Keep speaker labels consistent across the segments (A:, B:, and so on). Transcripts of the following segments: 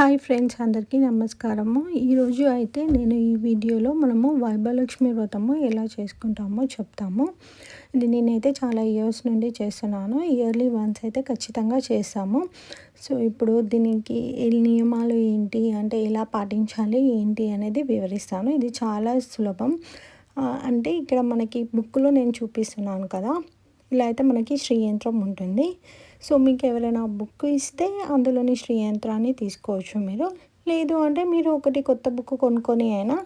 A: Hi friends, అందరికీ నమస్కారము. ఈరోజు అయితే నేను ఈ వీడియోలో మనము వైభవలక్ష్మి వ్రతము ఎలా చేసుకుంటామో చెప్తాము. ఇది నేనైతే చాలా ఇయర్స్ నుండి చేస్తున్నాను. ఇయర్లీ వన్స్ అయితే ఖచ్చితంగా చేస్తాము. సో ఇప్పుడు దీనికి నియమాలు ఏంటి అంటే ఎలా పాటించాలి ఏంటి అనేది వివరిస్తాను. ఇది చాలా సులభం. అంటే ఇక్కడ మనకి బుక్లో నేను చూపిస్తున్నాను కదా, ఇలా అయితే మనకి శ్రీ యంత్రం ఉంటుంది. సో మీకు ఎవరైనా బుక్ ఇస్తే అందులోని శ్రీ యంత్రాన్ని తీసుకోవచ్చు మీరు. లేదు అంటే మీరు ఒకటి కొత్త బుక్ కొనుక్కొని అయినా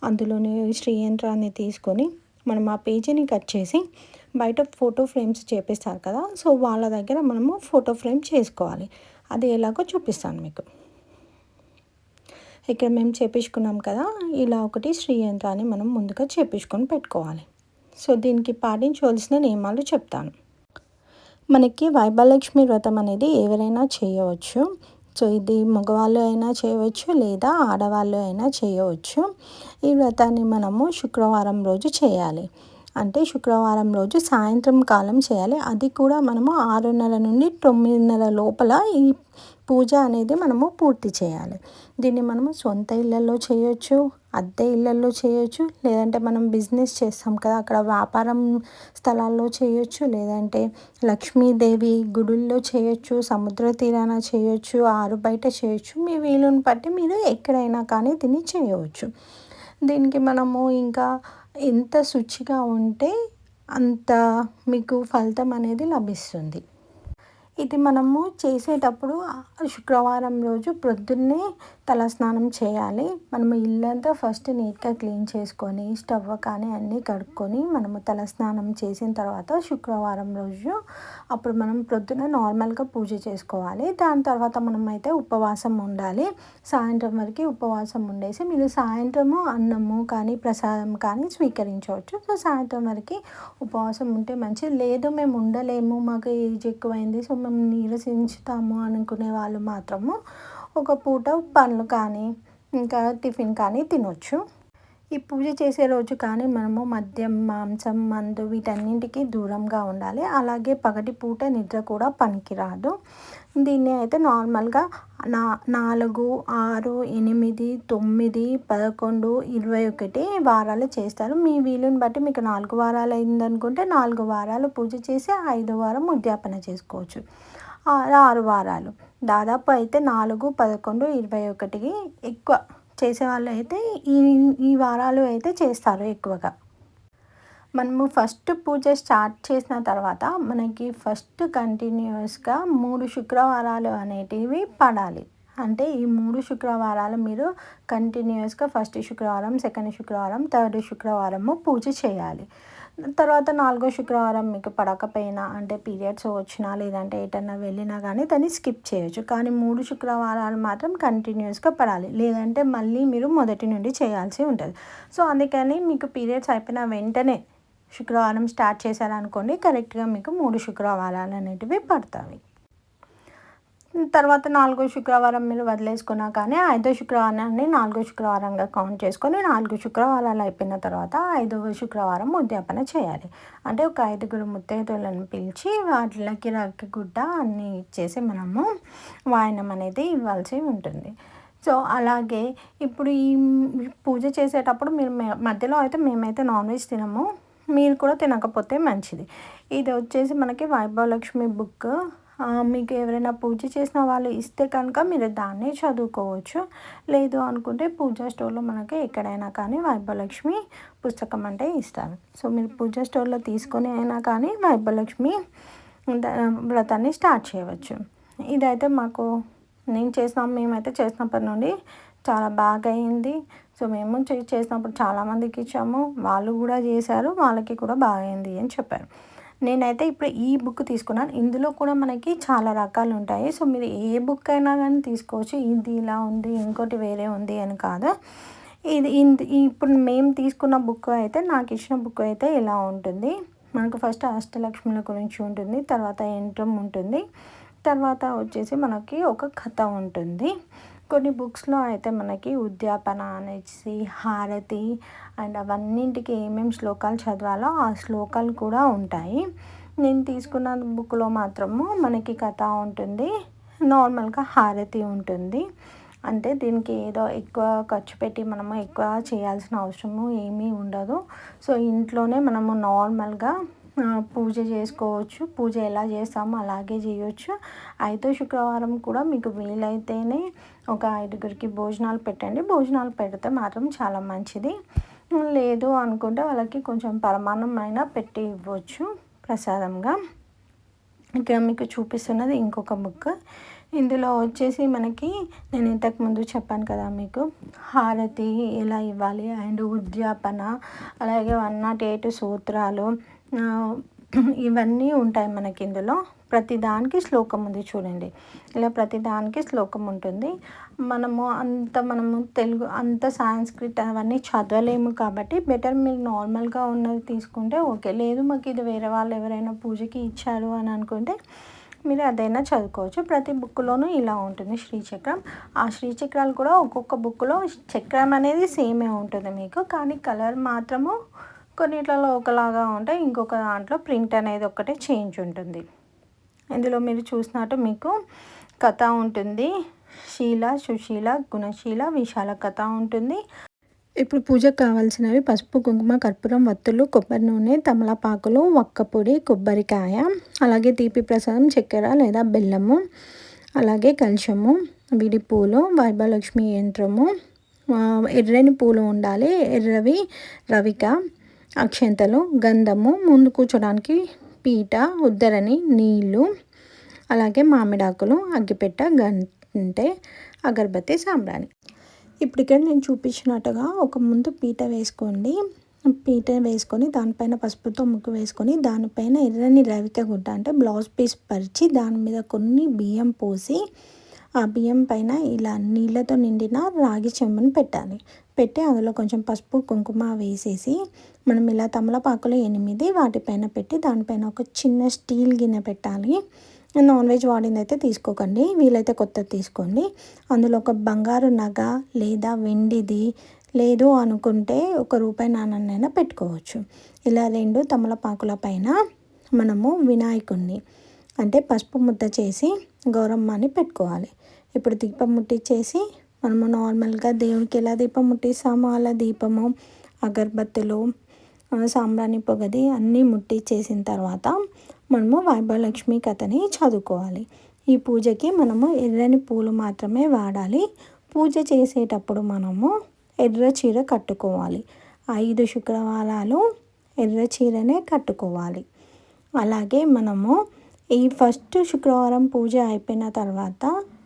A: అందులోని శ్రీ యంత్రాన్ని తీసుకొని మనం ఆ పేజీని కట్ చేసి బయట ఫోటో ఫ్రేమ్స్ చేపిస్తారు కదా, సో వాళ్ళ దగ్గర మనము ఫోటో ఫ్రేమ్ చేసుకోవాలి. అది ఎలాగో చూపిస్తాను మీకు. ఇక్కడ మేము చేపించుకున్నాం కదా, ఇలా ఒకటి శ్రీ యంత్రాన్ని మనం ముందుగా చేపించుకొని పెట్టుకోవాలి. సో దీనికి పాటించవలసిన నియమాలు చెప్తాను. మనకి వైభవలక్ష్మి వ్రతం అనేది ఎవరైనా చేయవచ్చు. సో ఇది మగవాళ్ళు అయినా చేయవచ్చు, లేదా ఆడవాళ్ళు అయినా చేయవచ్చు. ఈ వ్రతాన్ని మనము శుక్రవారం రోజు చేయాలి. అంటే శుక్రవారం రోజు సాయంత్రం కాలం చేయాలి. అది కూడా మనము 6:30 నుండి 9:30 లోపల ఈ పూజ అనేది మనము పూర్తి చేయాలి. దీన్ని మనము సొంత ఇళ్ళల్లో చేయొచ్చు, అద్దె ఇళ్ళల్లో చేయొచ్చు, లేదంటే మనం బిజినెస్ చేస్తాం కదా అక్కడ వ్యాపారం స్థలాల్లో చేయొచ్చు, లేదంటే లక్ష్మీదేవి గుడుల్లో చేయొచ్చు, సముద్ర తీరాన చేయొచ్చు, ఆరు బయట చేయొచ్చు. మీ వీలుని బట్టి మీరు ఎక్కడైనా కానీ దీన్ని చేయవచ్చు. దీనికి మనము ఇంకా ఎంత శుచిగా ఉంటే అంత మీకు ఫలితం అనేది లభిస్తుంది. ఇది మనము చేసేటప్పుడు శుక్రవారం రోజు ప్రొద్దున్నే తలస్నానం చేయాలి. మనము ఇల్లంతా ఫస్ట్ నీట్గా క్లీన్ చేసుకొని స్టవ్ కానీ అన్నీ కడుక్కొని మనము తలస్నానం చేసిన తర్వాత శుక్రవారం రోజు అప్పుడు మనం ప్రొద్దున నార్మల్గా పూజ చేసుకోవాలి. దాని తర్వాత మనం అయితే ఉపవాసం ఉండాలి. సాయంత్రం వరకు ఉపవాసం ఉండేసి మీరు సాయంత్రము అన్నము కానీ ప్రసాదం కానీ స్వీకరించవచ్చు. సో సాయంత్రం వరకు ఉపవాసం ఉంటే మంచిది. లేదు మేము ఉండలేము, మాకు ఏజ్ ఎక్కువైంది, సో మేము నీరసించుతాము అనుకునే వాళ్ళు మాత్రము ఒక పూట పండ్లు కానీ ఇంకా టిఫిన్ కానీ తినొచ్చు. ఈ పూజ చేసే రోజు కానీ మనము మద్యం, మాంసం, మందు వీటన్నింటికి దూరంగా ఉండాలి. అలాగే పగటి పూట నిద్ర కూడా పనికిరాదు. దీన్ని అయితే నార్మల్గా 4, 6, 8, 9, 11, 21 వారాలు చేస్తారు. మీ వీలుని బట్టి మీకు 4 వారాలు అయిందనుకుంటే 4 వారాలు పూజ చేసి 5వ వారం ఉద్యాపన చేసుకోవచ్చు. 6 వారాలు దాదాపు అయితే 4, 11, 21 ఎక్కువ చేసేవాళ్ళు అయితే ఈ వారాలు అయితే చేస్తారు ఎక్కువగా. మనము ఫస్ట్ పూజ స్టార్ట్ చేసిన తర్వాత మనకి ఫస్ట్ కంటిన్యూస్గా 3 శుక్రవారాలు అనేటివి పడాలి. అంటే ఈ 3 శుక్రవారాలు మీరు కంటిన్యూస్గా ఫస్ట్ శుక్రవారం, సెకండ్ శుక్రవారం, థర్డ్ శుక్రవారము పూజ చేయాలి. తర్వాత 4వ శుక్రవారం మీకు పడకపోయినా అంటే పీరియడ్స్ వచ్చినా లేదంటే ఎటన్నా వెళ్ళినా కానీ దాన్ని స్కిప్ చేయొచ్చు. కానీ 3 శుక్రవారాలు మాత్రం కంటిన్యూస్గా పడాలి. లేదంటే మళ్ళీ మీరు మొదటి నుండి చేయాల్సి ఉంటుంది. సో అందుకని మీకు పీరియడ్స్ అయిపోయిన వెంటనే శుక్రవారం స్టార్ట్ చేశారనుకోండి, కరెక్ట్గా మీకు 3 శుక్రవారాలు అనేటివి పడతాయి. తర్వాత 4వ శుక్రవారం మీరు వదిలేసుకున్నా కానీ 5వ శుక్రవారాన్ని 4వ శుక్రవారంగా కౌంట్ చేసుకొని 4 శుక్రవారాలు అయిపోయిన తర్వాత 5వ శుక్రవారం ఉద్యాపన చేయాలి. అంటే ఒక 5గురు ముత్తైదువులను పిలిచి వాటికి రగ్గి గుడ్డ అన్నీ ఇచ్చేసి మనము వాయనం అనేది ఇవ్వాల్సి ఉంటుంది. సో అలాగే ఇప్పుడు ఈ పూజ చేసేటప్పుడు మీరు మధ్యలో అయితే మేమైతే నాన్ వెజ్ తినము, మీరు కూడా తినకపోతే మంచిది. ఇది వచ్చేసి మనకి వైభవలక్ష్మి బుక్. మీకు ఎవరైనా పూజ చేసిన వాళ్ళు ఇస్తే కనుక మీరు దాన్నే చదువుకోవచ్చు. లేదు అనుకుంటే పూజా స్టోర్లో మనకి ఎక్కడైనా కానీ వైభవలక్ష్మి పుస్తకం అంటే ఇస్తారు. సో మీరు పూజా స్టోర్లో తీసుకొని అయినా కానీ వైభవలక్ష్మి వ్రతాన్ని స్టార్ట్ చేయవచ్చు. ఇదైతే మేమైతే చేసినప్పటి నుండి చాలా బాగా అయింది. సో మేము చేసినప్పుడు చాలామందికి ఇచ్చాము, వాళ్ళు కూడా చేశారు, వాళ్ళకి కూడా బాగా అయింది అని చెప్పారు. నేనైతే ఇప్పుడు ఈ బుక్ తీసుకున్నాను. ఇందులో కూడా మనకి చాలా రకాలు ఉంటాయి. సో మీరు ఏ బుక్ అయినా కానీ తీసుకోవచ్చు. ఇది ఇలా ఉంది, ఇంకోటి వేరే ఉంది అని కాదు. ఇప్పుడు మేము తీసుకున్న బుక్ అయితే, నాకు ఇచ్చిన బుక్ అయితే ఇలా ఉంటుంది. మనకు ఫస్ట్ అష్టలక్ష్ముల గురించి ఉంటుంది, తర్వాత యంత్రం ఉంటుంది, తర్వాత వచ్చేసి మనకి ఒక కథ ఉంటుంది. కొన్ని బుక్స్లో అయితే మనకి ఉద్యాపన అనేసి హారతి అండ్ అవన్నింటికి ఏమేమి శ్లోకాలు చదవాలో ఆ శ్లోకాలు కూడా ఉంటాయి. నేను తీసుకున్న బుక్లో మాత్రము మనకి కథ ఉంటుంది, నార్మల్గా హారతి ఉంటుంది. అంటే దీనికి ఏదో ఎక్కువ ఖర్చు పెట్టి మనము ఎక్కువ చేయాల్సిన అవసరము ఏమీ ఉండదు. సో ఇంట్లోనే మనము నార్మల్గా పూజ చేసుకోవచ్చు. పూజ ఎలా చేస్తామో అలాగే చేయొచ్చు. ఐదో శుక్రవారం కూడా మీకు వీలైతేనే ఒక 5గురికి భోజనాలు పెట్టండి. భోజనాలు పెడితే మాత్రం చాలా మంచిది. లేదు అనుకుంటే వాళ్ళకి కొంచెం పరమాన్నం అయినా పెట్టి ఇవ్వచ్చు ప్రసాదంగా. ఇక్కడ మీకు చూపిస్తున్నది ఇంకొక బుక్. ఇందులో వచ్చేసి మనకి నేను ఇంతకుముందు చెప్పాను కదా మీకు హారతి ఎలా ఇవ్వాలి అండ్ ఉద్యాపన, అలాగే 108 సూత్రాలు, ఇవన్నీ ఉంటాయి మనకి ఇందులో. ప్రతి దానికి శ్లోకం ఉంది చూడండి. ఇలా ప్రతి దానికి శ్లోకం ఉంటుంది. మనము తెలుగు అంత సాంస్క్రిట్ అవన్నీ చదవలేము కాబట్టి బెటర్ మీరు నార్మల్గా ఉన్నది తీసుకుంటే ఓకే. లేదు మాకు ఇది వేరే వాళ్ళు ఎవరైనా పూజకి ఇచ్చారు అని అనుకుంటే మీరు అదైనా చదువుకోవచ్చు. ప్రతి బుక్లోనూ ఇలా ఉంటుంది శ్రీచక్రం. ఆ శ్రీచక్రాలు కూడా ఒక్కొక్క బుక్లో చక్రం అనేది సేమే ఉంటుంది మీకు, కానీ కలర్ మాత్రము కొన్నిట్లలో ఒకలాగా ఉంటాయి, ఇంకొక దాంట్లో ప్రింట్ అనేది ఒక్కటే చేంజ్ ఉంటుంది. ఇందులో మీరు చూసినట్టు మీకు కథ ఉంటుంది. శీల, సుశీల, గుణశీల, విశాల కథ ఉంటుంది. ఇప్పుడు పూజకు కావాల్సినవి పసుపు, కుంకుమ, కర్పూరం, వత్తులు, కొబ్బరి నూనె, తమలపాకులు, వక్కపొడి, కొబ్బరికాయ, అలాగే తీపి ప్రసాదం, చక్కెర లేదా బెల్లము, అలాగే కలశము, విడి పూలు, వైభవలక్ష్మి యంత్రము, ఎర్రని పూలు ఉండాలి, ఎర్రవి రవిక, అక్షంతలు, గంధము, ముందు కూర్చోడానికి పీట, ఉద్దరణి, నీళ్ళు, అలాగే మామిడాకులు, అగ్గిపెట్ట, గంటె, అగరబత్తి, సాంబ్రాణి. ఇప్పుడు ఇక్కడ నేను చూపించినట్టుగా ఒక ముందు పీట వేసుకోండి. పీట వేసుకొని దానిపైన పసుపుతో ముగ్గు వేసుకొని దానిపైన ఎర్రని రవిక గుడ్డ అంటే బ్లౌజ్ పీస్ పరిచి దాని మీద కొన్ని బియ్యం పోసి ఆ బియ్యం పైన ఇలా నీళ్ళతో నిండిన రాగి చెంబుని పెట్టాలి. పెట్టి అందులో కొంచెం పసుపు, కుంకుమ వేసేసి మనం ఇలా తమలపాకులు 8 వాటిపైన పెట్టి దానిపైన ఒక చిన్న స్టీల్ గిన్నె పెట్టాలి. నాన్ వెజ్ వాడింది అయితే తీసుకోకండి, వీలైతే కొత్తది తీసుకోండి. అందులో ఒక బంగారు నగ లేదా వెండిది, లేదు అనుకుంటే ₹1 నాణాన్నైనా పెట్టుకోవచ్చు. ఇలా 2 తమలపాకుల పైన మనము వినాయకుడిని అంటే పసుపు ముద్ద చేసి గౌరమ్మని పెట్టుకోవాలి. ఇప్పుడు దీపం ముట్టించేసి మనము నార్మల్గా దేవునికి ఎలా దీపం ముట్టిస్తామో అలా దీపము, అగరబత్తులు, సాంబ్రాణి పొగది అన్నీ ముట్టించేసిన తర్వాత మనము వైభవలక్ష్మి కథని చదువుకోవాలి. ఈ పూజకి మనము ఎర్రని పూలు మాత్రమే వాడాలి. పూజ చేసేటప్పుడు మనము ఎర్ర చీర కట్టుకోవాలి. 5 శుక్రవారాలు ఎర్ర చీరనే కట్టుకోవాలి. అలాగే మనము ఈ ఫస్ట్ శుక్రవారం పూజ అయిపోయిన తర్వాత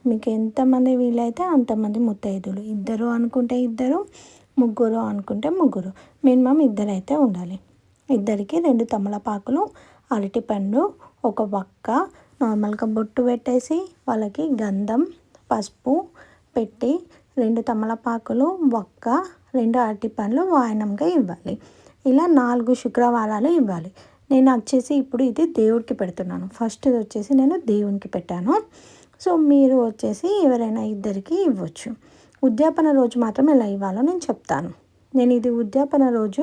A: మీకు ఎంతమంది వీలైతే అంతమంది ముత్తైదులు, 2 అనుకుంటే 2, 3 అనుకుంటే 3, మినిమం 2 అయితే ఉండాలి. 2కి 2 తమలపాకులు, అరటిపండు, ఒక వక్క, నార్మల్గా బొట్టు పెట్టేసి వాళ్ళకి గంధం, పసుపు పెట్టి 2 తమలపాకులు, వక్క, 2 అరటిపండ్లు వాయనంగా ఇవ్వాలి. ఇలా 4 శుక్రవారాలు ఇవ్వాలి. నేను వచ్చేసి ఇప్పుడు ఇది దేవుడికి పెడుతున్నాను. ఫస్ట్ వచ్చేసి నేను దేవునికి పెట్టాను. సో మీరు వచ్చేసి ఎవరైనా 2కి ఇవ్వచ్చు. ఉద్యాపన రోజు మాత్రం ఎలా ఇవ్వాలో నేను చెప్తాను. నేను ఇది ఉద్యాపన రోజు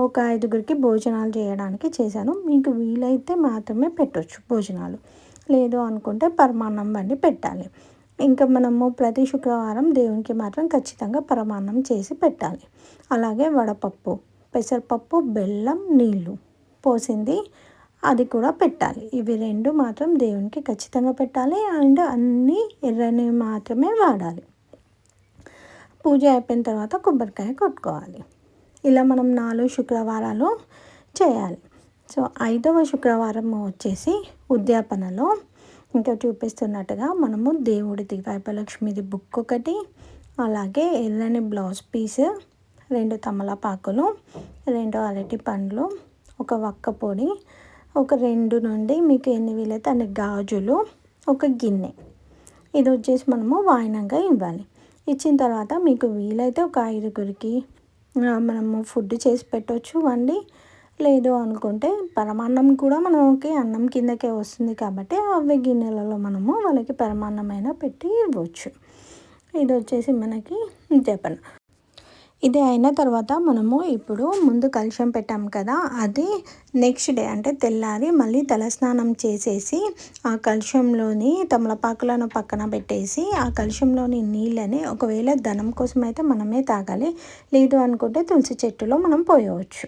A: ఒక 5గురికి భోజనాలు చేయడానికి చేశాను. మీకు వీలైతే మాత్రమే పెట్టవచ్చు భోజనాలు, లేదు అనుకుంటే పరమాన్నం వండి పెట్టాలి. ఇంకా మనము ప్రతి శుక్రవారం దేవునికి మాత్రం ఖచ్చితంగా పరమాన్నం చేసి పెట్టాలి. అలాగే వడపప్పు, పెసరపప్పు, బెల్లం, నీళ్ళు పోసింది అది కూడా పెట్టాలి. ఇవి 2 మాత్రం దేవునికి ఖచ్చితంగా పెట్టాలి. అండ్ అన్నీ ఎర్రని మాత్రమే వాడాలి. పూజ అయిపోయిన తర్వాత కొబ్బరికాయ కొట్టుకోవాలి. ఇలా మనం 4 శుక్రవారాలు చేయాలి. సో 5వ శుక్రవారం వచ్చేసి ఉద్యాపనలో ఇంకా చూపిస్తున్నట్టుగా మనము దేవుడిది వైభవలక్ష్మిది బుక్ ఒకటి, అలాగే ఎర్రని బ్లౌజ్ పీస్, 2 తమలపాకులు, 2 అరటి పండ్లు, ఒక వక్క పొడి, ఒక 2 నుండి మీకు ఎన్ని వీలైతే అన్ని గాజులు, ఒక గిన్నె, ఇది వచ్చేసి మనము వాయినంగా ఇవ్వాలి. ఇచ్చిన తర్వాత మీకు వీలైతే ఒక 5గురికి మనము ఫుడ్ చేసి పెట్టవచ్చు వండి, లేదు అనుకుంటే పరమాన్నం కూడా మనకి అన్నం కిందకే వస్తుంది కాబట్టి అవి గిన్నెలలో మనము వాళ్ళకి పరమాన్నమైనా పెట్టి ఇవ్వచ్చు. ఇది వచ్చేసి మనకి జపన. ఇది అయిన తర్వాత మనము ఇప్పుడు ముందు కలశం పెట్టాం కదా, అది నెక్స్ట్ డే అంటే తెల్లారి మళ్ళీ తలస్నానం చేసేసి ఆ కలశంలోని తమలపాకులను పక్కన పెట్టేసి ఆ కలశంలోని నీళ్ళని ఒకవేళ ధనం కోసం అయితే మనమే తాగాలి, లేదు అనుకుంటే తులసి చెట్టులో మనం పోయవచ్చు.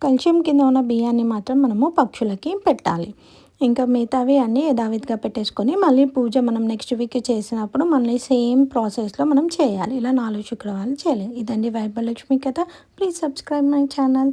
A: కలశం కింద ఉన్న బియ్యాన్ని మాత్రం మనము పక్షులకి పెట్టాలి. ఇంకా మిగతావి అన్నీ యథావిధిగా పెట్టేసుకొని మళ్ళీ పూజ మనం నెక్స్ట్ వీక్ చేసినప్పుడు మళ్ళీ సేమ్ ప్రాసెస్లో మనం చేయాలి. ఇలా 4 శుక్రవారాలు చేయాలి. ఇదండి వైభలక్ష్మి కథ. Please subscribe my channel.